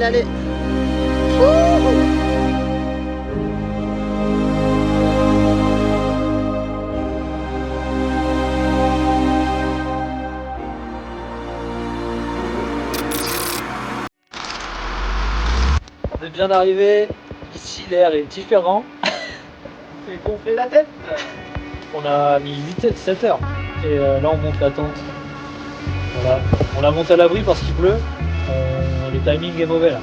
allez. Wouhou. On est bien arrivé. Ici l'air est différent. On fait gonfler la tête. On a mis 7 heures. Et là on monte la tente. Voilà. On la monte à l'abri parce qu'il pleut. Le timing est mauvais là.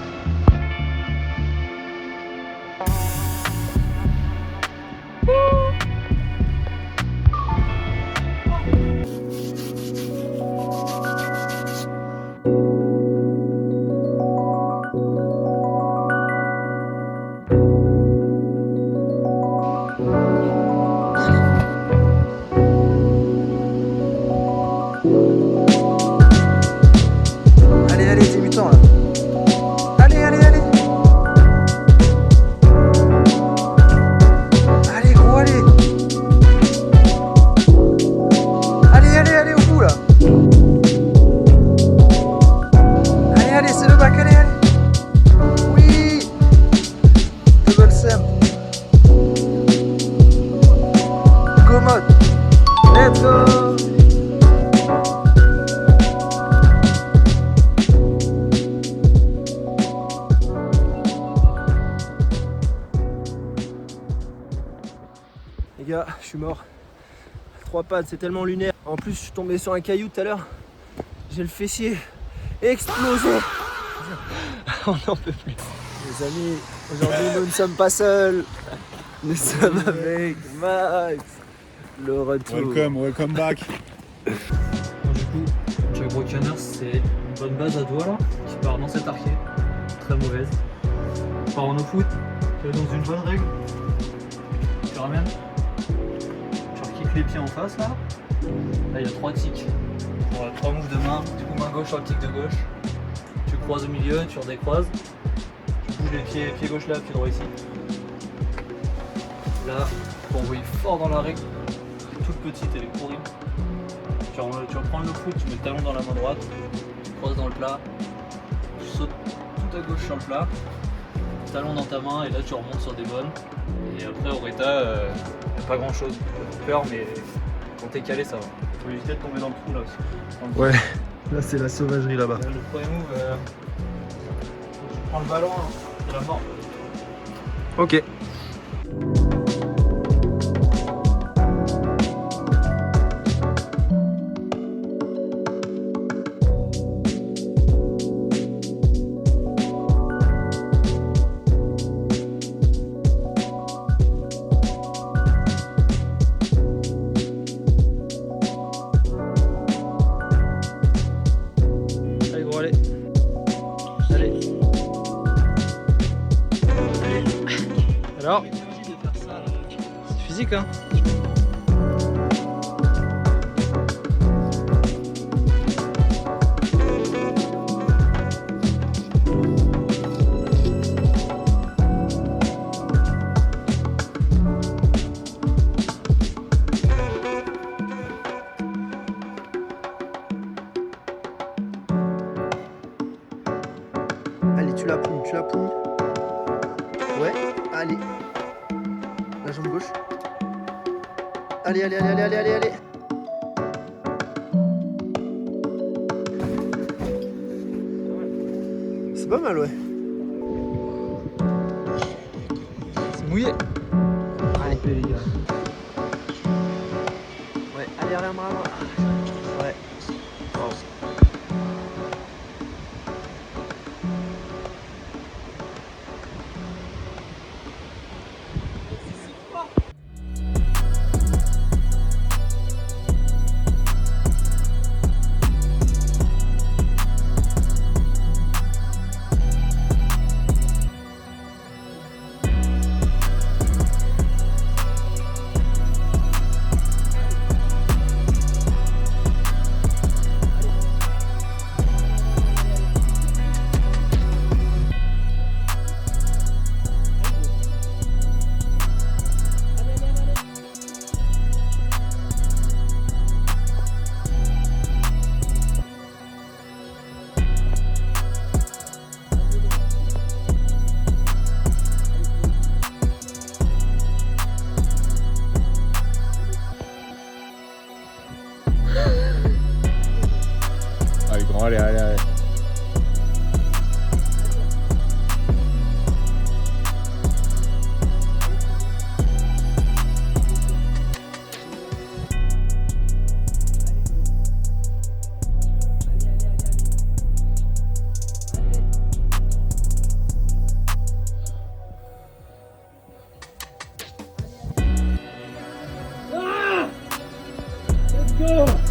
Allez, débutant là. Allez. Allez, gros, allez. Allez, au bout là. Allez, c'est le bac, allez. Oui. Double Sam. Go mode. Let's go. Les gars, je suis mort. 3 pattes, c'est tellement lunaire. En plus, je suis tombé sur un caillou tout à l'heure. J'ai le fessier explosé. On n'en peut plus. Les amis, aujourd'hui, nous ne sommes pas seuls. Nous sommes avec Max. Le retour. Welcome back. Bon, du coup, Jack Brokeners, c'est une bonne base à doigts là, qui part dans cet arquet, très mauvaise. On part en au-foot, tu es dans une bonne règle. Tu ramènes, tu rekicks les pieds en face là. Là il y a 3 tics. Pour 3 moves de main, du coup main gauche sur le tic de gauche. Tu croises au milieu, tu redécroises. Tu bouges les pieds gauche là, pied droit ici. Là, faut envoyer fort dans la règle. Toute petite, elle est horrible. Tu vas prendre le foot, tu mets le talon dans la main droite, tu crosses dans le plat, tu sautes tout à gauche sur le plat, talon dans ta main et là tu remontes sur des bonnes. Et après au reta, y a pas grand chose. T'as peur mais quand t'es calé ça va. Faut éviter de tomber dans le trou là aussi. Ouais, là c'est la sauvagerie là-bas. Le premier move, tu prends le ballon, hein, c'est la mort. Ok. Allez gros, allez. Allez. Alors, c'est physique hein. Allez, tu la pouilles. Ouais, allez. La jambe gauche. Allez. C'est pas mal, ouais. C'est mouillé. Allez, les gars. Ouais, allez, Ouais. Wow.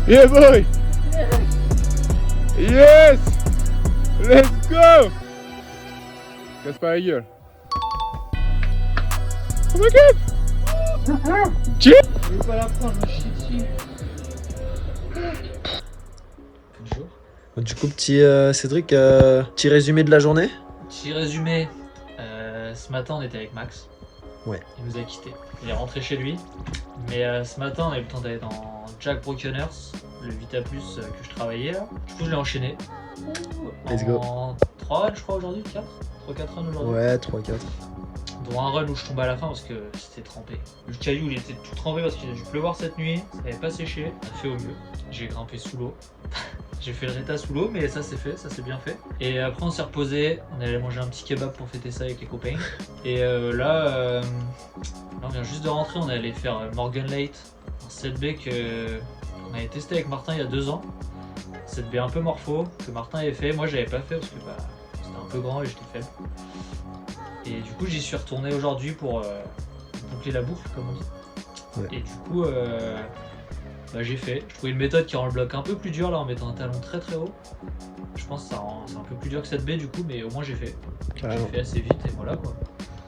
Yeah, boy! Yes! Let's go! Casse pas la gueule. Oh my god! Jim! Je vais pas la prendre, je me chie dessus. Bonjour. Du coup, petit Cédric, petit résumé de la journée. Petit résumé. Ce matin, on était avec Max. Ouais. Il nous a quittés. Il est rentré chez lui. Mais ce matin, on a eu le temps d'aller dans Jack Brokeners, le Vita Plus que je travaillais là. Du coup, je l'ai enchaîné. Let's go. En 3 runs, je crois, aujourd'hui. 4 3-4 runs aujourd'hui. Ouais, 3-4. Dont un run où je tombais à la fin parce que c'était trempé. Le caillou, il était tout trempé parce qu'il a dû pleuvoir cette nuit. Ça n'avait pas séché. On a fait au mieux. J'ai grimpé sous l'eau. J'ai fait le réta sous l'eau, mais ça c'est fait, ça c'est bien fait. Et après on s'est reposé, on est allé manger un petit kebab pour fêter ça avec les copains. Et là, on vient juste de rentrer, on est allé faire Morgan Late, un 7B qu'on avait testé avec Martin il y a 2 ans. 7B un peu morpho, que Martin avait fait, moi j'avais pas fait parce que c'était un peu grand et j'étais faible. Et du coup j'y suis retourné aujourd'hui pour boucler la boucle comme on dit. Ouais. Et du coup j'ai fait. Je trouvais une méthode qui rend le bloc un peu plus dur là en mettant un talon très très haut. Je pense que c'est un peu plus dur que 7B du coup, mais au moins j'ai fait. Carrément. J'ai fait assez vite et voilà quoi.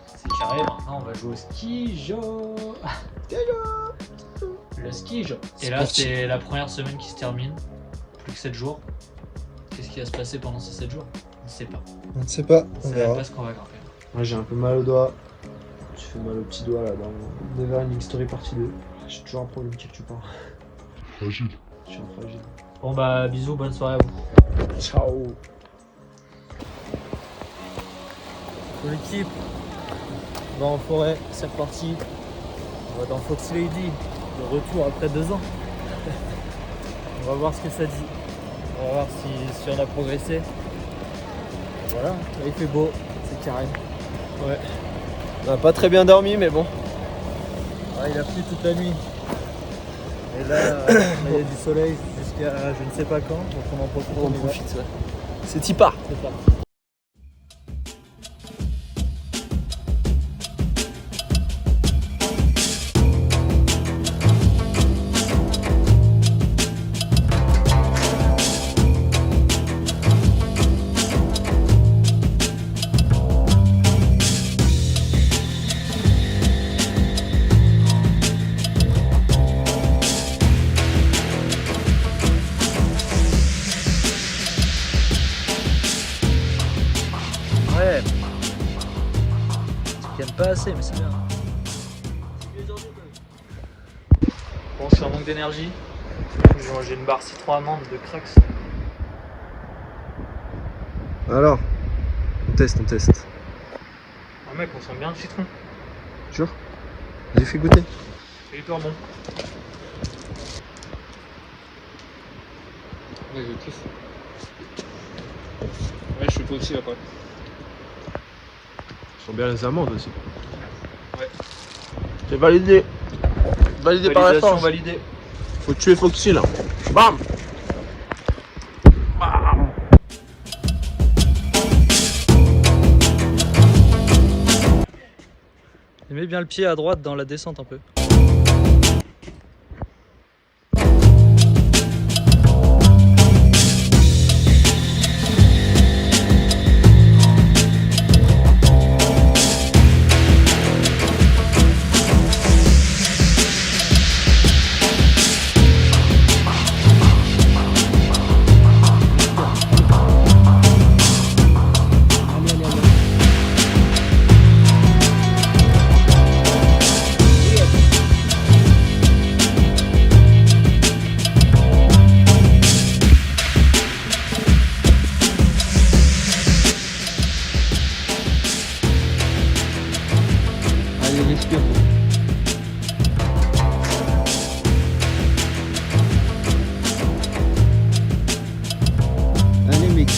C'est carré, maintenant on va jouer au ski-jo. Le ski-jo. Et là parti. c'est la première semaine qui se termine. Plus que 7 jours. Qu'est-ce qui va se passer pendant ces 7 jours? On ne sait pas. On ne sait pas, On on ne sait verra. pas ce qu'on va grimper. Moi j'ai un peu mal au doigt. Tu fais mal au petit doigt là dans Neverending Story partie 2. J'ai toujours un problème qui que tu parles. Fragile. Je suis un fragile. Bon bah bisous, bonne soirée à vous. Ciao. Pour l'équipe, on va en forêt, c'est reparti. On va dans Foxy Lady, de retour après 2 ans. On va voir ce que ça dit. On va voir si on a progressé. Voilà, là il fait beau, c'est carré. Ouais. On a pas très bien dormi mais bon. Ah, il a plu toute la nuit. Et là, il y a du soleil jusqu'à je ne sais pas quand, donc on en profite. On y va. profite, ouais. C'est Tipa. C'est parti. Ouais. Tu gagnes pas assez, mais c'est bien. Bon, je suis en manque d'énergie. J'ai mangé une barre citron amande de Crax. Alors, on teste. Ah mec, on sent bien le citron. Jure. J'ai fait goûter. C'est hyper bon. Ouais, je kiffe. Ouais, je suis pas aussi après. Je sens bien les amandes aussi. Ouais. C'est validé. Validé par la Validation force. validée. Faut tuer Foxy là. Bam. Mets bien le pied à droite dans la descente un peu. Allez, respire. Allez mec.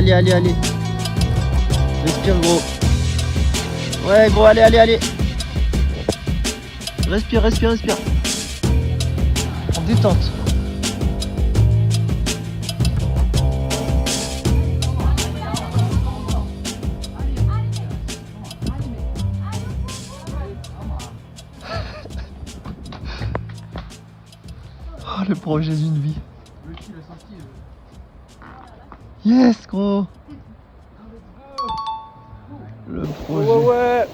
Allez. Respire gros. Ouais gros, allez. Respire. En détente. projet d'une vie. Yes, gros. Le projet. Ouais.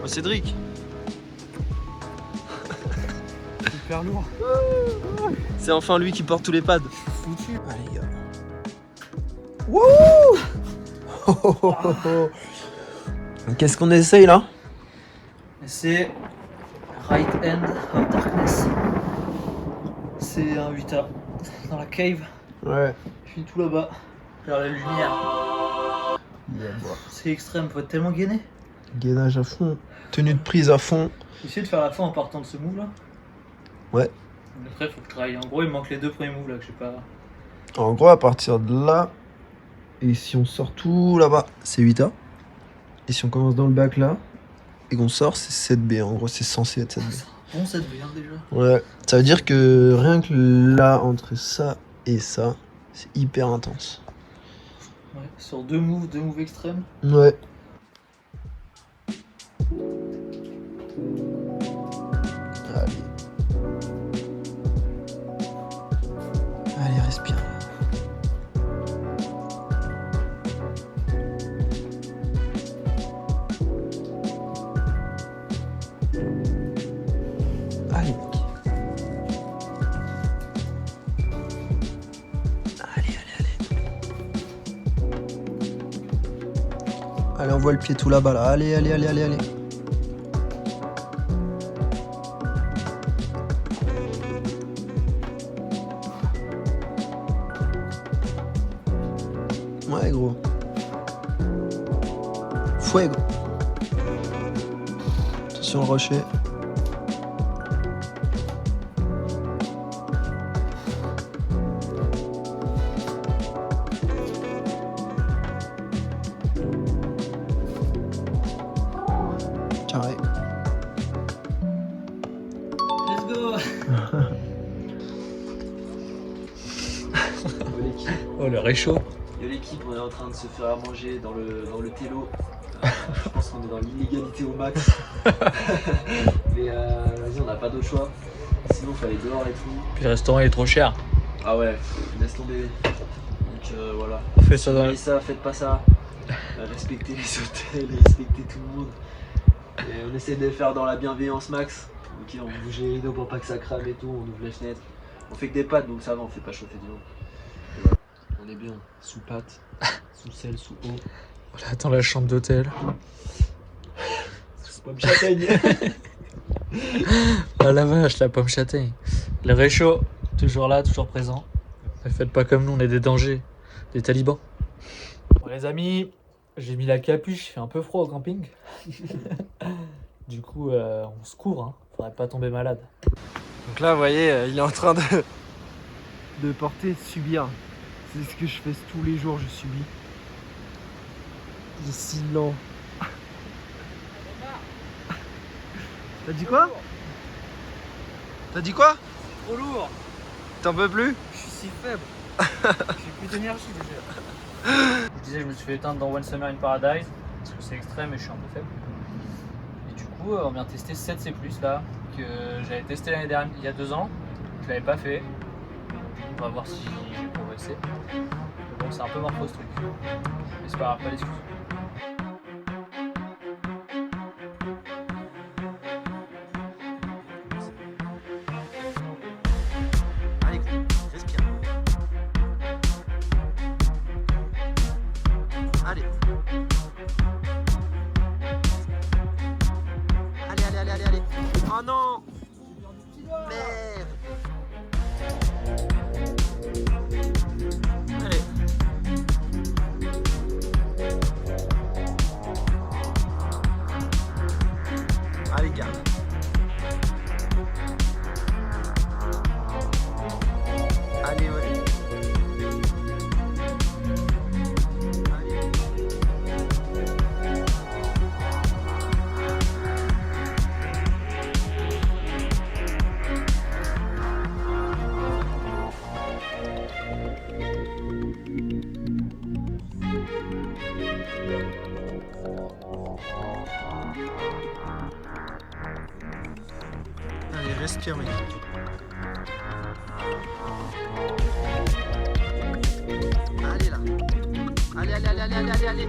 Cédric. Super lourd. C'est enfin lui qui porte tous les pads. Foutu. Allez, gars. Wouh. Qu'est-ce qu'on essaye là? C'est Right End of Darkness. C'est un 8A dans la cave. Ouais. Je suis tout là-bas, vers la lumière. C'est extrême, faut être tellement gainé. Gainage à fond. Tenue de prise à fond. J'essaie de faire la fin en partant de ce move là. Ouais. Après, faut que je travaille. En gros, il me manque les 2 premiers moves là que j'ai pas. En gros, à partir de là, et si on sort tout là-bas, c'est 8A. Et si on commence dans le bac là, et qu'on sort, c'est 7B. En gros, c'est censé être 7B. Bon, ça devient déjà. Ouais. Ça veut dire que rien que là, entre ça et ça, c'est hyper intense. Ouais, sur 2 moves extrêmes. Ouais. Allez. Allez, respire. Allez, mec. Allez, on voit le pied tout là-bas là. Allez. Ouais, gros. Fuego. Attention au rocher. Carré. Let's go. Oh, le réchaud. Il y a l'équipe, on est en train de se faire à manger dans le télo. Je pense qu'on est dans l'illégalité au max. Mais vas-y, on n'a pas d'autre choix. Sinon, il fallait dehors et tout. Puis le restaurant il est trop cher. Ah ouais, laisse tomber. Donc voilà. Fais ça dans Faites ça, faites pas ça. Respectez les hôtels, respectez tout le monde. Et on essaie de le faire dans la bienveillance max. Ok, on bouge les rideaux pour pas que ça crame et tout, on ouvre les fenêtres. On fait que des pâtes donc ça va, on fait pas chauffer du monde. Et voilà. On est bien, sous pâtes, sous sel, sous eau. Voilà, attends la chambre d'hôtel. Sous pomme châtaigne. Ah la vache, la pomme châtaigne. Le réchaud, toujours là, toujours présent. Ne faites pas comme nous, on est des dangers, des talibans. Bon les amis, j'ai mis la capuche, il fait un peu froid au camping. Du coup, on se couvre, hein. Faudrait pas tomber malade. Donc là, vous voyez, il est en train de porter, de subir. C'est ce que je fais tous les jours, je subis. Il est si lent. T'as dit quoi? T'as dit quoi? Trop lourd. T'en peux plus? Je suis si faible. J'ai plus d'énergie déjà. Je disais, je me suis fait éteindre dans One Summer in Paradise parce que c'est extrême et je suis un peu faible. Et du coup, on vient tester 7C+, là, que j'avais testé l'année dernière, il y a 2 ans. Je l'avais pas fait. On va voir si j'ai progressé. Mais bon, c'est un peu morpho ce truc. Mais c'est pas grave, pas d'excuses. Respire, mec. Allez là. Allez, allez, allez, allez, allez, allez.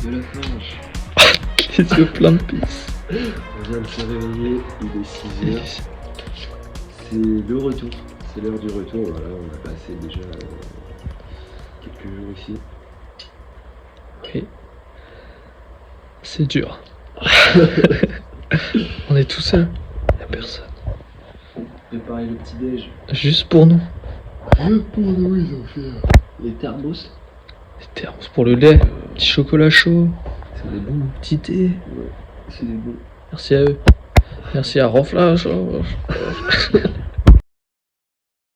De la planche. Les yeux pleins de pisse. On vient de se réveiller, il est 6h. C'est le retour, c'est l'heure du retour. Voilà, on a passé déjà quelques jours ici. Oui. C'est dur. On est tout seul. Y'a personne. Préparer le petit déj. Juste pour nous. Pour nous, ils ont fait les thermos. Des thermos pour le lait. Petit chocolat chaud. C'est des bons. Petit thé. Ouais, c'est des bons. Merci à eux. Merci à Roflage.